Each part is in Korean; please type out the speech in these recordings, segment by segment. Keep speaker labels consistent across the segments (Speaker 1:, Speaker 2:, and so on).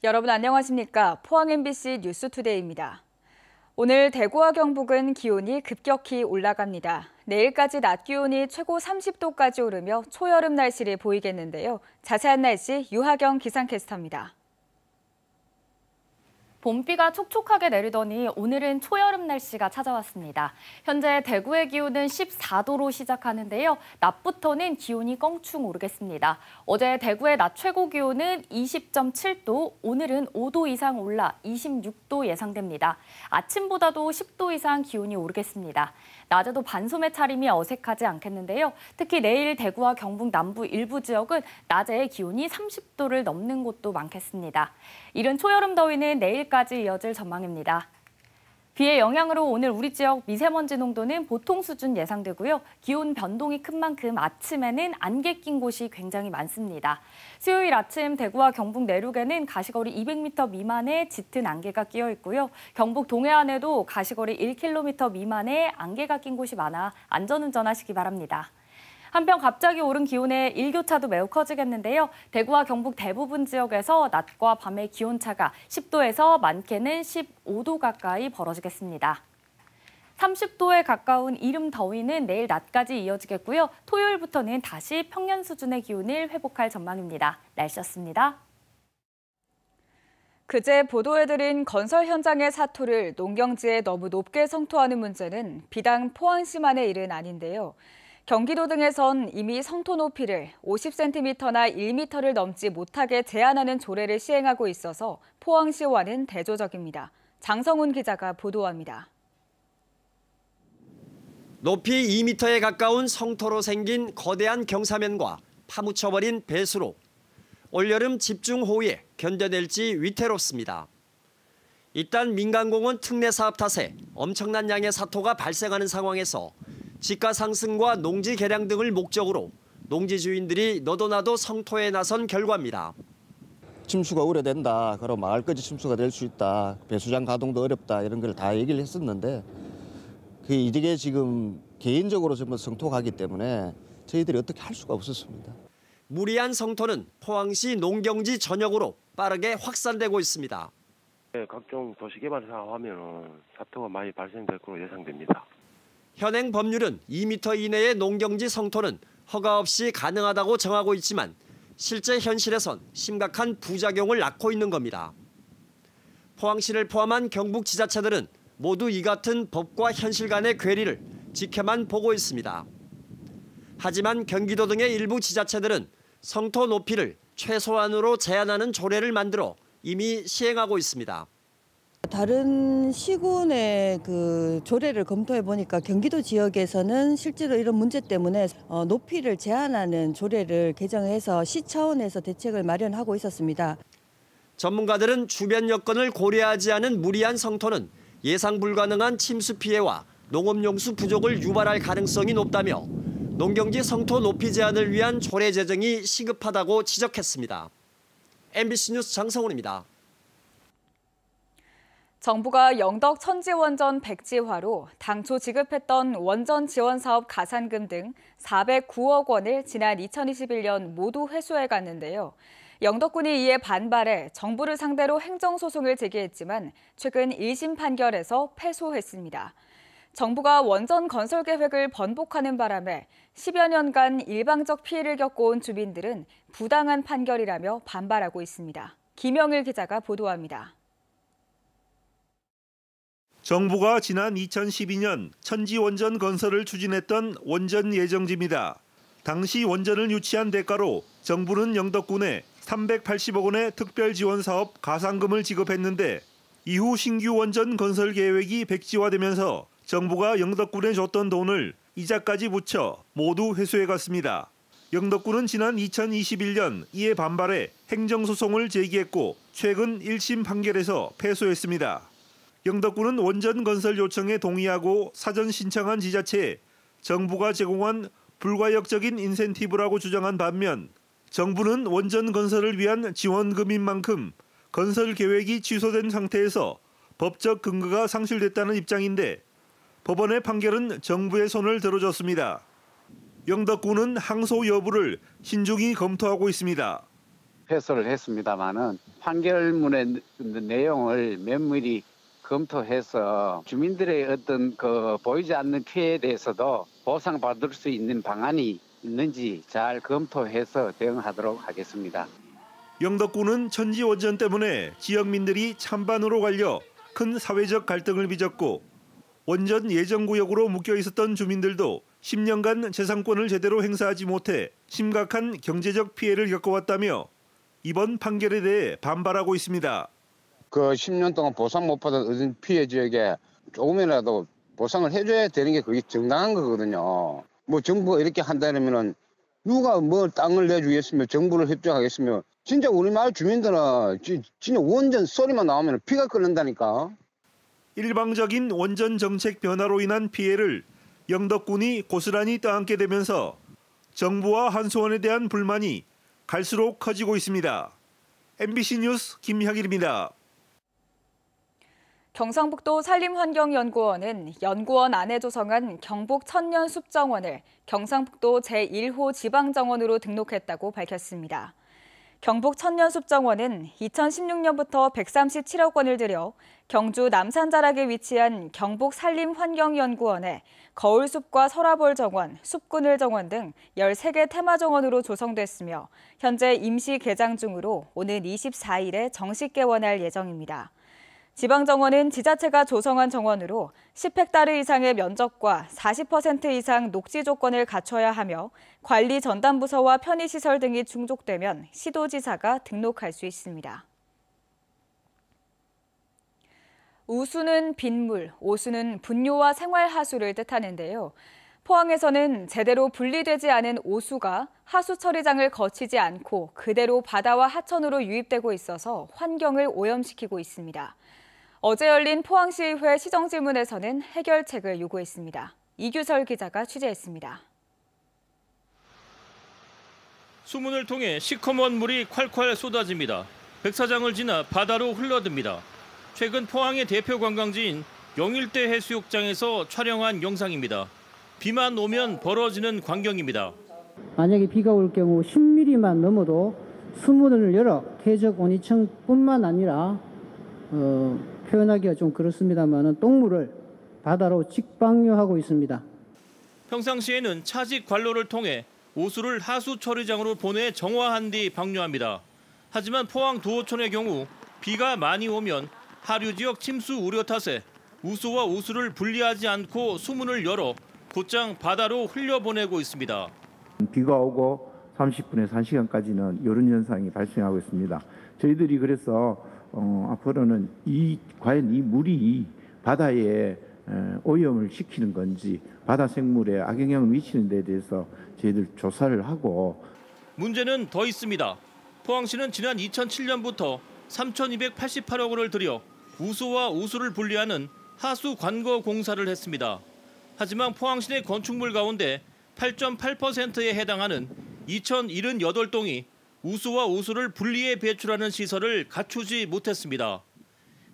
Speaker 1: 여러분 안녕하십니까? 포항 MBC 뉴스투데이입니다. 오늘 대구와 경북은 기온이 급격히 올라갑니다. 내일까지 낮 기온이 최고 30도까지 오르며 초여름 날씨를 보이겠는데요. 자세한 날씨 유하경 기상캐스터입니다.
Speaker 2: 봄비가 촉촉하게 내리더니 오늘은 초여름 날씨가 찾아왔습니다. 현재 대구의 기온은 14도로 시작하는데요. 낮부터는 기온이 껑충 오르겠습니다. 어제 대구의 낮 최고 기온은 20.7도, 오늘은 5도 이상 올라 26도 예상됩니다. 아침보다도 10도 이상 기온이 오르겠습니다. 낮에도 반소매 차림이 어색하지 않겠는데요. 특히 내일 대구와 경북 남부 일부 지역은 낮에 기온이 30도를 넘는 곳도 많겠습니다. 이른 초여름 더위는 내일까지 이어질 전망입니다. 비의 영향으로 오늘 우리 지역 미세먼지 농도는 보통 수준 예상되고요. 기온 변동이 큰 만큼 아침에는 안개 낀 곳이 굉장히 많습니다. 수요일 아침 대구와 경북 내륙에는 가시거리 200m 미만의 짙은 안개가 끼어 있고요. 경북 동해안에도 가시거리 1km 미만의 안개가 낀 곳이 많아 안전운전하시기 바랍니다. 한편 갑자기 오른 기온에 일교차도 매우 커지겠는데요. 대구와 경북 대부분 지역에서 낮과 밤의 기온차가 10도에서 많게는 15도 가까이 벌어지겠습니다. 30도에 가까운 이른 더위는 내일 낮까지 이어지겠고요. 토요일부터는 다시 평년 수준의 기온을 회복할 전망입니다. 날씨였습니다.
Speaker 1: 그제 보도해드린 건설 현장의 사토를 농경지에 너무 높게 성토하는 문제는 비단 포항시만의 일은 아닌데요. 경기도 등에선 이미 성토 높이를 50cm나 1m를 넘지 못하게 제한하는 조례를 시행하고 있어서 포항시와는 대조적입니다. 장성훈 기자가 보도합니다.
Speaker 3: 높이 2m에 가까운 성토로 생긴 거대한 경사면과 파묻혀버린 배수로. 올여름 집중호우에 견뎌낼지 위태롭습니다. 일단 민간공원 특례 사업 탓에 엄청난 양의 사토가 발생하는 상황에서 지가 상승과 농지 개량 등을 목적으로 농지 주인들이 너도나도 성토에 나선 결과입니다.
Speaker 4: 침수가 우려된다. 그럼 마을까지 침수가 될 수 있다. 배수장 가동도 어렵다. 이런 걸 다 얘기를 했었는데 이게 지금 개인적으로 전부 성토가기 때문에 저희들이 어떻게 할 수가 없었습니다.
Speaker 3: 무리한 성토는 포항시 농경지 전역으로 빠르게 확산되고 있습니다.
Speaker 5: 각종 도시개발 사업하면 사토가 많이 발생될 것으로 예상됩니다.
Speaker 3: 현행 법률은 2m 이내의 농경지 성토는 허가 없이 가능하다고 정하고 있지만 실제 현실에선 심각한 부작용을 낳고 있는 겁니다. 포항시를 포함한 경북 지자체들은 모두 이 같은 법과 현실 간의 괴리를 지켜만 보고 있습니다. 하지만 경기도 등의 일부 지자체들은 성토 높이를 최소한으로 제한하는 조례를 만들어 이미 시행하고 있습니다.
Speaker 6: 다른 시군의 조례를 검토해 보니까 경기도 지역에서는 실제로 이런 문제 때문에 높이를 제한하는 조례를 개정해서 시 차원에서 대책을 마련하고 있었습니다.
Speaker 3: 전문가들은 주변 여건을 고려하지 않은 무리한 성토는 예상 불가능한 침수 피해와 농업용수 부족을 유발할 가능성이 높다며 농경지 성토 높이 제한을 위한 조례 제정이 시급하다고 지적했습니다. MBC 뉴스 장성훈입니다.
Speaker 1: 정부가 영덕 천지원전 백지화로 당초 지급했던 원전 지원 사업 가산금 등 409억 원을 지난 2021년 모두 회수해 갔는데요. 영덕군이 이에 반발해 정부를 상대로 행정소송을 제기했지만 최근 1심 판결에서 패소했습니다. 정부가 원전 건설 계획을 번복하는 바람에 10여 년간 일방적 피해를 겪어온 주민들은 부당한 판결이라며 반발하고 있습니다. 김영일 기자가 보도합니다.
Speaker 7: 정부가 지난 2012년 천지원전 건설을 추진했던 원전 예정지입니다. 당시 원전을 유치한 대가로 정부는 영덕군에 380억 원의 특별지원사업 가산금을 지급했는데 이후 신규 원전 건설 계획이 백지화되면서 정부가 영덕군에 줬던 돈을 이자까지 붙여 모두 회수해갔습니다. 영덕군은 지난 2021년 이에 반발해 행정소송을 제기했고 최근 1심 판결에서 패소했습니다. 영덕군은 원전 건설 요청에 동의하고 사전 신청한 지자체에 정부가 제공한 불가역적인 인센티브라고 주장한 반면 정부는 원전 건설을 위한 지원금인 만큼 건설 계획이 취소된 상태에서 법적 근거가 상실됐다는 입장인데 법원의 판결은 정부의 손을 들어줬습니다. 영덕군은 항소 여부를 신중히 검토하고 있습니다.
Speaker 8: 패소를 했습니다마는 판결문의 내용을 면밀히 검토해서 주민들의 어떤 보이지 않는 피해에 대해서도 보상받을 수 있는 방안이 있는지 잘 검토해서 대응하도록 하겠습니다.
Speaker 7: 영덕군은 천지 원전 때문에 지역민들이 찬반으로 갈려 큰 사회적 갈등을 빚었고 원전 예정구역으로 묶여 있었던 주민들도 10년간 재산권을 제대로 행사하지 못해 심각한 경제적 피해를 겪어왔다며 이번 판결에 대해 반발하고 있습니다.
Speaker 9: 그 10년 동안 보상 못 받은 피해 지역에 조금이라도 보상을 해줘야 되는 게 그게 정당한 거거든요. 뭐 정부가 이렇게 한다면은 누가 뭐 땅을 내주겠으며 정부를 협조하겠으며 진짜 우리 마을 주민들은 진짜 원전 소리만 나오면 피가 끓는다니까.
Speaker 7: 일방적인 원전 정책 변화로 인한 피해를 영덕군이 고스란히 떠안게 되면서 정부와 한수원에 대한 불만이 갈수록 커지고 있습니다. MBC 뉴스 김혁일입니다.
Speaker 1: 경상북도 산림환경연구원은 연구원 안에 조성한 경북 천년숲정원을 경상북도 제1호 지방정원으로 등록했다고 밝혔습니다. 경북 천년숲정원은 2016년부터 137억 원을 들여 경주 남산자락에 위치한 경북 산림환경연구원에 거울숲과 서라볼 정원, 숲그늘 정원 등 13개 테마정원으로 조성됐으며 현재 임시 개장 중으로 오는 24일에 정식 개원할 예정입니다. 지방정원은 지자체가 조성한 정원으로 10헥타르 이상의 면적과 40% 이상 녹지 조건을 갖춰야 하며 관리 전담부서와 편의시설 등이 충족되면 시도지사가 등록할 수 있습니다. 우수는 빗물, 오수는 분뇨와 생활하수를 뜻하는데요. 포항에서는 제대로 분리되지 않은 오수가 하수 처리장을 거치지 않고 그대로 바다와 하천으로 유입되고 있어서 환경을 오염시키고 있습니다. 어제 열린 포항시의회 시정질문에서는 해결책을 요구했습니다. 이규설 기자가 취재했습니다.
Speaker 10: 수문을 통해 시커먼 물이 콸콸 쏟아집니다. 백사장을 지나 바다로 흘러듭니다. 최근 포항의 대표 관광지인 영일대 해수욕장에서 촬영한 영상입니다. 비만 오면 벌어지는 광경입니다.
Speaker 11: 만약에 비가 올 경우 10mm만 넘어도 수문을 열어 퇴적 온이층뿐만 아니라 표현하기가 좀 그렇습니다만 똥물을 바다로 직방류하고 있습니다.
Speaker 10: 평상시에는 차직 관로를 통해 오수를 하수 처리장으로 보내 정화한 뒤 방류합니다. 하지만 포항 도호촌의 경우 비가 많이 오면 하류 지역 침수 우려 탓에 우수와 오수를 분리하지 않고 수문을 열어 곧장 바다로 흘려보내고 있습니다.
Speaker 12: 비가 오고 30분에서 1시간까지는 이런 현상이 발생하고 있습니다. 저희들이 그래서 앞으로는 과연 이 물이 바다에 오염을 시키는 건지 바다 생물에 악영향을 미치는 데 대해서 저희들 조사를 하고.
Speaker 10: 문제는 더 있습니다. 포항시는 지난 2007년부터 3,288억 원을 들여 우수와 오수를 분리하는 하수 관거 공사를 했습니다. 하지만 포항시 내 건축물 가운데 8.8%에 해당하는 2,078동이 우수와 오수를 분리해 배출하는 시설을 갖추지 못했습니다.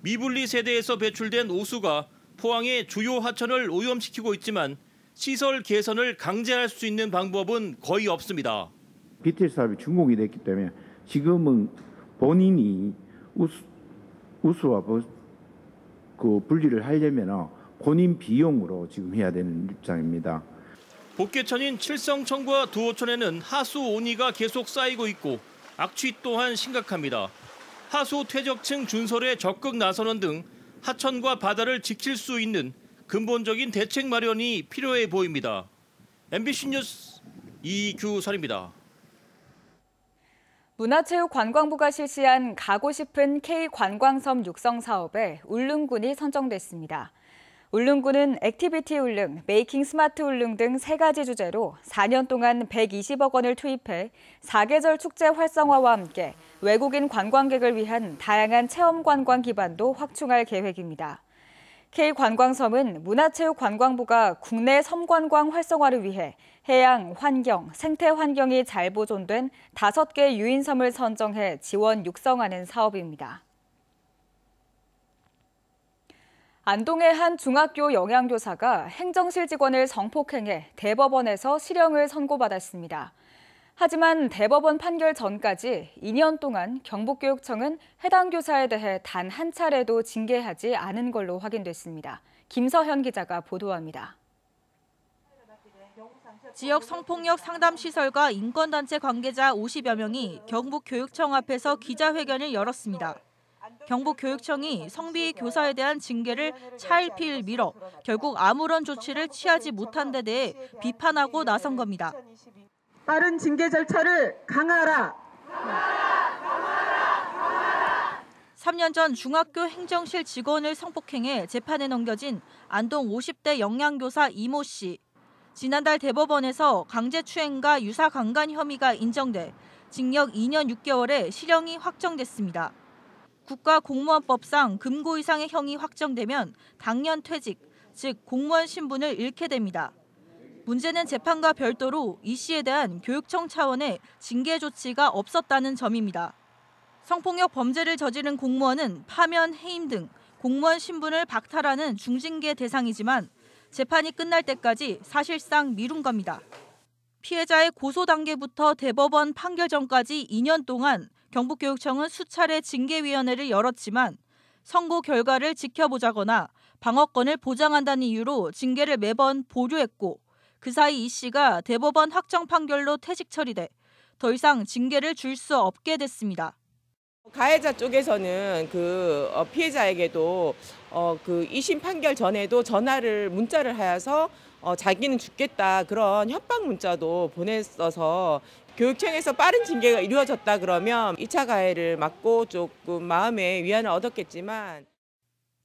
Speaker 10: 미분리 세대에서 배출된 오수가 포항의 주요 하천을 오염시키고 있지만 시설 개선을 강제할 수 있는 방법은 거의 없습니다.
Speaker 12: BTL 사업이 준공이 됐기 때문에 지금은 본인이 우수와 그 분리를 하려면 본인 비용으로 지금 해야 되는 입장입니다.
Speaker 10: 복개천인 칠성천과 두호천에는 하수 온이가 계속 쌓이고 있고 악취 또한 심각합니다. 하수 퇴적층 준설에 적극 나서는 등 하천과 바다를 지킬 수 있는 근본적인 대책 마련이 필요해 보입니다. MBC 뉴스 이규설입니다.
Speaker 1: 문화체육관광부가 실시한 가고 싶은 K관광섬 육성 사업에 울릉군이 선정됐습니다. 울릉군은 액티비티 울릉, 메이킹 스마트 울릉 등 3가지 주제로 4년 동안 120억 원을 투입해 사계절 축제 활성화와 함께 외국인 관광객을 위한 다양한 체험 관광 기반도 확충할 계획입니다. K관광섬은 문화체육관광부가 국내 섬관광 활성화를 위해 해양, 환경, 생태 환경이 잘 보존된 5개 유인섬을 선정해 지원 육성하는 사업입니다. 안동의 한 중학교 영양교사가 행정실 직원을 성폭행해 대법원에서 실형을 선고받았습니다. 하지만 대법원 판결 전까지 2년 동안 경북교육청은 해당 교사에 대해 단 한 차례도 징계하지 않은 걸로 확인됐습니다. 김서현 기자가 보도합니다.
Speaker 13: 지역 성폭력 상담시설과 인권단체 관계자 50여 명이 경북교육청 앞에서 기자회견을 열었습니다. 경북교육청이 성비 교사에 대한 징계를 차일피일 미뤄 결국 아무런 조치를 취하지 못한 데 대해 비판하고 나선 겁니다.
Speaker 14: 빠른 징계 절차를 강화하라.
Speaker 13: 3년 전 중학교 행정실 직원을 성폭행해 재판에 넘겨진 안동 50대 영양교사 이모 씨. 지난달 대법원에서 강제추행과 유사강간 혐의가 인정돼 징역 2년 6개월의 실형이 확정됐습니다. 국가공무원법상 금고 이상의 형이 확정되면 당연 퇴직, 즉 공무원 신분을 잃게 됩니다. 문제는 재판과 별도로 이 씨에 대한 교육청 차원의 징계 조치가 없었다는 점입니다. 성폭력 범죄를 저지른 공무원은 파면, 해임 등 공무원 신분을 박탈하는 중징계 대상이지만 재판이 끝날 때까지 사실상 미룬 겁니다. 피해자의 고소 단계부터 대법원 판결 전까지 2년 동안 경북교육청은 수차례 징계위원회를 열었지만 선고 결과를 지켜보자거나 방어권을 보장한다는 이유로 징계를 매번 보류했고 그 사이 이 씨가 대법원 확정 판결로 퇴직 처리돼 더 이상 징계를 줄 수 없게 됐습니다.
Speaker 14: 가해자 쪽에서는 피해자에게도 2심 판결 전에도 문자를 하여서 자기는 죽겠다 그런 협박 문자도 보냈어서 교육청에서 빠른 징계가 이루어졌다 그러면 2차 가해를 막고 조금 마음의 위안을 얻었겠지만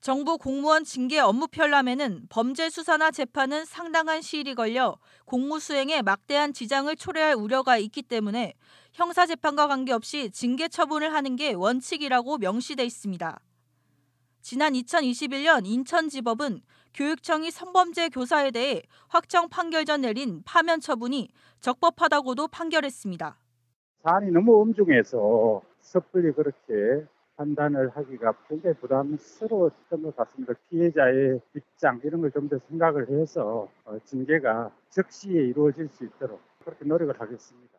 Speaker 13: 정부 공무원 징계 업무 편람에는 범죄 수사나 재판은 상당한 시일이 걸려 공무 수행에 막대한 지장을 초래할 우려가 있기 때문에 형사재판과 관계없이 징계 처분을 하는 게 원칙이라고 명시돼 있습니다. 지난 2021년 인천지법은 교육청이 성범죄 교사에 대해 확정 판결 전 내린 파면 처분이 적법하다고도 판결했습니다.
Speaker 15: 사안이 너무 엄중해서 섣불리 그렇게 판단을 하기가 굉장히 부담스러웠던 것 같습니다. 피해자의 입장 이런 걸 좀 더 생각을 해서 징계가 적시에 이루어질 수 있도록 그렇게 노력을 하겠습니다.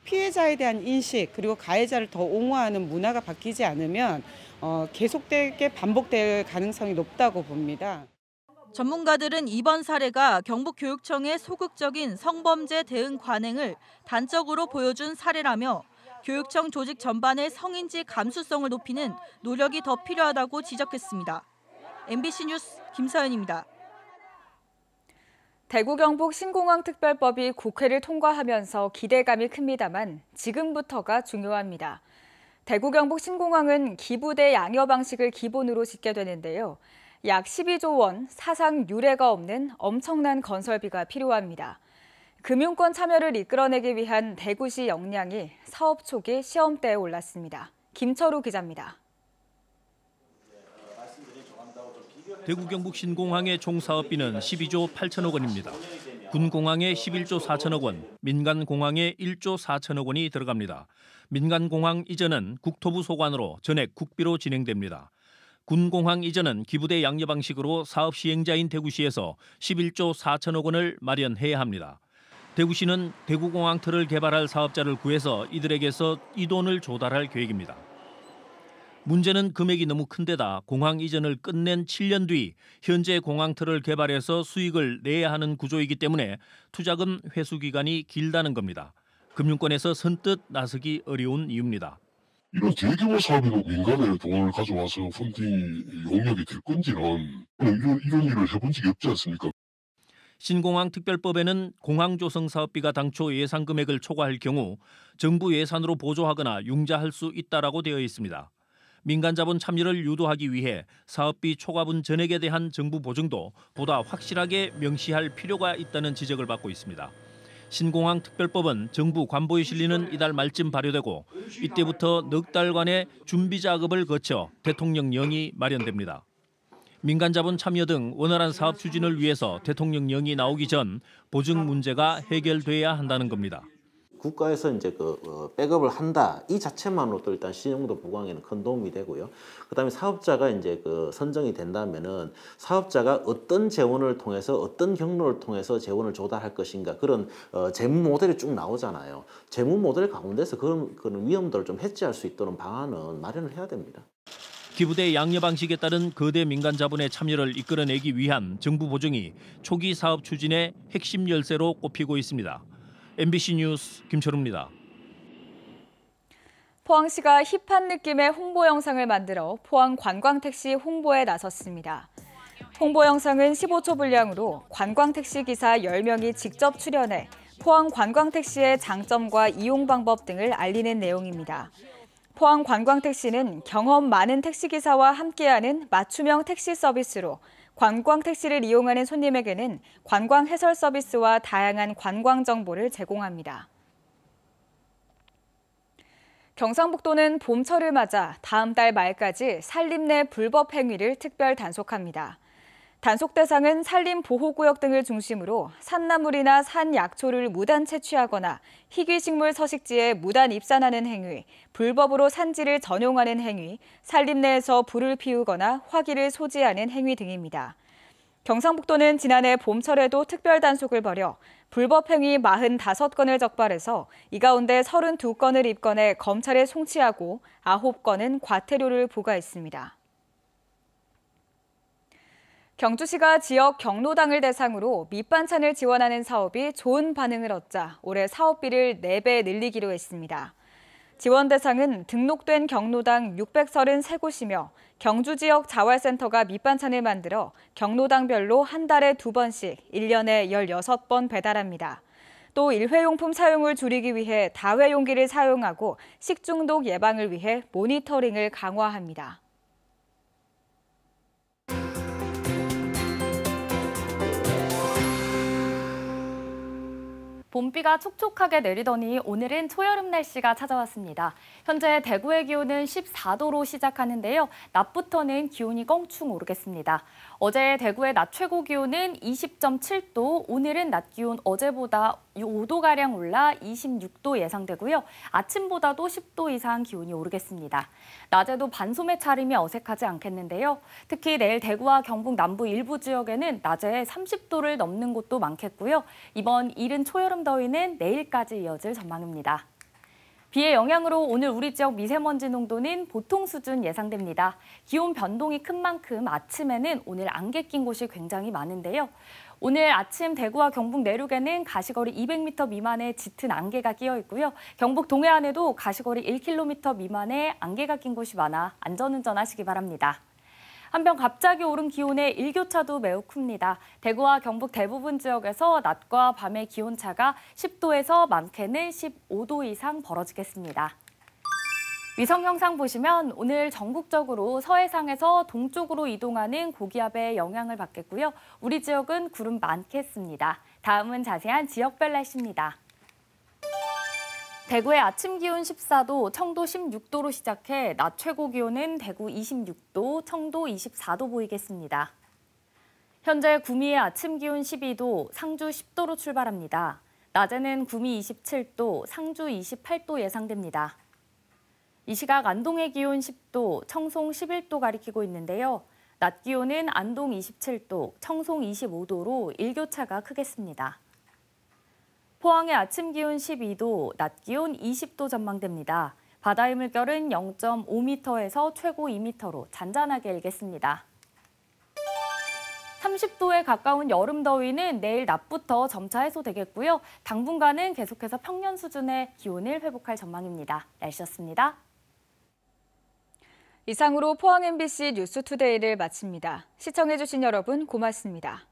Speaker 16: 피해자에 대한 인식 그리고 가해자를 더 옹호하는 문화가 바뀌지 않으면 계속되게 반복될 가능성이 높다고 봅니다.
Speaker 13: 전문가들은 이번 사례가 경북교육청의 소극적인 성범죄 대응 관행을 단적으로 보여준 사례라며 교육청 조직 전반의 성인지 감수성을 높이는 노력이 더 필요하다고 지적했습니다. MBC 뉴스 김서연입니다.
Speaker 1: 대구 경북 신공항특별법이 국회를 통과하면서 기대감이 큽니다만 지금부터가 중요합니다. 대구 경북 신공항은 기부대 양여 방식을 기본으로 짓게 되는데요. 약 12조 원 사상 유례가 없는 엄청난 건설비가 필요합니다. 금융권 참여를 이끌어내기 위한 대구시 역량이 사업 초기 시험대에 올랐습니다. 김철우 기자입니다.
Speaker 10: 대구 경북 신공항의 총 사업비는 12조 8천억 원입니다. 군공항에 11조 4천억 원, 민간공항에 1조 4천억 원이 들어갑니다. 민간공항 이전은 국토부 소관으로 전액 국비로 진행됩니다. 군공항 이전은 기부대 양여 방식으로 사업 시행자인 대구시에서 11조 4천억 원을 마련해야 합니다. 대구시는 대구공항터를 개발할 사업자를 구해서 이들에게서 이 돈을 조달할 계획입니다. 문제는 금액이 너무 큰데다 공항 이전을 끝낸 7년 뒤 현재 공항터를 개발해서 수익을 내야 하는 구조이기 때문에 투자금 회수 기간이 길다는 겁니다. 금융권에서 선뜻 나서기 어려운 이유입니다.
Speaker 17: 이런 대규모 사업에도 민간의 돈을 가져와서 펀딩 용역이 될 건지는 이런 일을 해본 적이 없지 않습니까?
Speaker 10: 신공항 특별법에는 공항 조성 사업비가 당초 예상 금액을 초과할 경우 정부 예산으로 보조하거나 융자할 수 있다라고 되어 있습니다. 민간 자본 참여를 유도하기 위해 사업비 초과분 전액에 대한 정부 보증도 보다 확실하게 명시할 필요가 있다는 지적을 받고 있습니다. 신공항 특별법은 정부 관보에 실리는 이달 말쯤 발효되고 이때부터 넉 달간의 준비 작업을 거쳐 대통령령이 마련됩니다. 민간 자본 참여 등 원활한 사업 추진을 위해서 대통령령이 나오기 전 보증 문제가 해결돼야 한다는 겁니다.
Speaker 18: 국가에서 이제 백업을 한다 이 자체만으로도 일단 신용도 보강에는 큰 도움이 되고요. 그다음에 사업자가 이제 선정이 된다면은 사업자가 어떤 재원을 통해서 어떤 경로를 통해서 재원을 조달할 것인가 그런 재무 모델이 쭉 나오잖아요. 재무 모델 가운데서 그런 위험들을 좀 해지할 수 있도록 방안은 마련을 해야 됩니다.
Speaker 10: 기부대 양녀 방식에 따른 거대 민간 자본의 참여를 이끌어내기 위한 정부 보증이 초기 사업 추진의 핵심 열쇠로 꼽히고 있습니다. MBC 뉴스 김철우입니다.
Speaker 1: 포항시가 힙한 느낌의 홍보 영상을 만들어 포항 관광택시 홍보에 나섰습니다. 홍보 영상은 15초 분량으로 관광택시 기사 10명이 직접 출연해 포항 관광택시의 장점과 이용 방법 등을 알리는 내용입니다. 포항 관광택시는 경험 많은 택시기사와 함께하는 맞춤형 택시 서비스로 관광택시를 이용하는 손님에게는 관광 해설 서비스와 다양한 관광 정보를 제공합니다. 경상북도는 봄철을 맞아 다음 달 말까지 산림 내 불법 행위를 특별 단속합니다. 단속 대상은 산림보호구역 등을 중심으로 산나물이나 산약초를 무단 채취하거나 희귀식물 서식지에 무단 입산하는 행위, 불법으로 산지를 전용하는 행위, 산림 내에서 불을 피우거나 화기를 소지하는 행위 등입니다. 경상북도는 지난해 봄철에도 특별 단속을 벌여 불법 행위 45건을 적발해서 이 가운데 32건을 입건해 검찰에 송치하고 9건은 과태료를 부과했습니다. 경주시가 지역 경로당을 대상으로 밑반찬을 지원하는 사업이 좋은 반응을 얻자 올해 사업비를 4배 늘리기로 했습니다. 지원 대상은 등록된 경로당 633곳이며 경주 지역 자활센터가 밑반찬을 만들어 경로당별로 한 달에 2번씩 1년에 16번 배달합니다. 또 일회용품 사용을 줄이기 위해 다회용기를 사용하고 식중독 예방을 위해 모니터링을 강화합니다.
Speaker 2: 봄비가 촉촉하게 내리더니 오늘은 초여름 날씨가 찾아왔습니다. 현재 대구의 기온은 14도로 시작하는데요. 낮부터는 기온이 껑충 오르겠습니다. 어제 대구의 낮 최고 기온은 20.7도, 오늘은 낮 기온 어제보다 5도가량 올라 26도 예상되고요. 아침보다도 10도 이상 기온이 오르겠습니다. 낮에도 반소매 차림이 어색하지 않겠는데요. 특히 내일 대구와 경북 남부 일부 지역에는 낮에 30도를 넘는 곳도 많겠고요. 이번 이른 초여름 더위는 내일까지 이어질 전망입니다. 비의 영향으로 오늘 우리 지역 미세먼지 농도는 보통 수준 예상됩니다. 기온 변동이 큰 만큼 아침에는 오늘 안개 낀 곳이 굉장히 많은데요. 오늘 아침 대구와 경북 내륙에는 가시거리 200m 미만의 짙은 안개가 끼어 있고요. 경북 동해안에도 가시거리 1km 미만의 안개가 낀 곳이 많아 안전운전하시기 바랍니다. 한편 갑자기 오른 기온의 일교차도 매우 큽니다. 대구와 경북 대부분 지역에서 낮과 밤의 기온차가 10도에서 많게는 15도 이상 벌어지겠습니다. 위성 영상 보시면 오늘 전국적으로 서해상에서 동쪽으로 이동하는 고기압의 영향을 받겠고요. 우리 지역은 구름 많겠습니다. 다음은 자세한 지역별 날씨입니다. 대구의 아침 기온 14도, 청도 16도로 시작해 낮 최고 기온은 대구 26도, 청도 24도 보이겠습니다. 현재 구미의 아침 기온 12도, 상주 10도로 출발합니다. 낮에는 구미 27도, 상주 28도 예상됩니다. 이 시각 안동의 기온 10도, 청송 11도 가리키고 있는데요. 낮 기온은 안동 27도, 청송 25도로 일교차가 크겠습니다. 포항의 아침 기온 12도, 낮 기온 20도 전망됩니다. 바다의 물결은 0.5m에서 최고 2m로 잔잔하게 일겠습니다. 30도에 가까운 여름 더위는 내일 낮부터 점차 해소되겠고요. 당분간은 계속해서 평년 수준의 기온을 회복할 전망입니다. 날씨였습니다.
Speaker 1: 이상으로 포항 MBC 뉴스투데이를 마칩니다. 시청해주신 여러분 고맙습니다.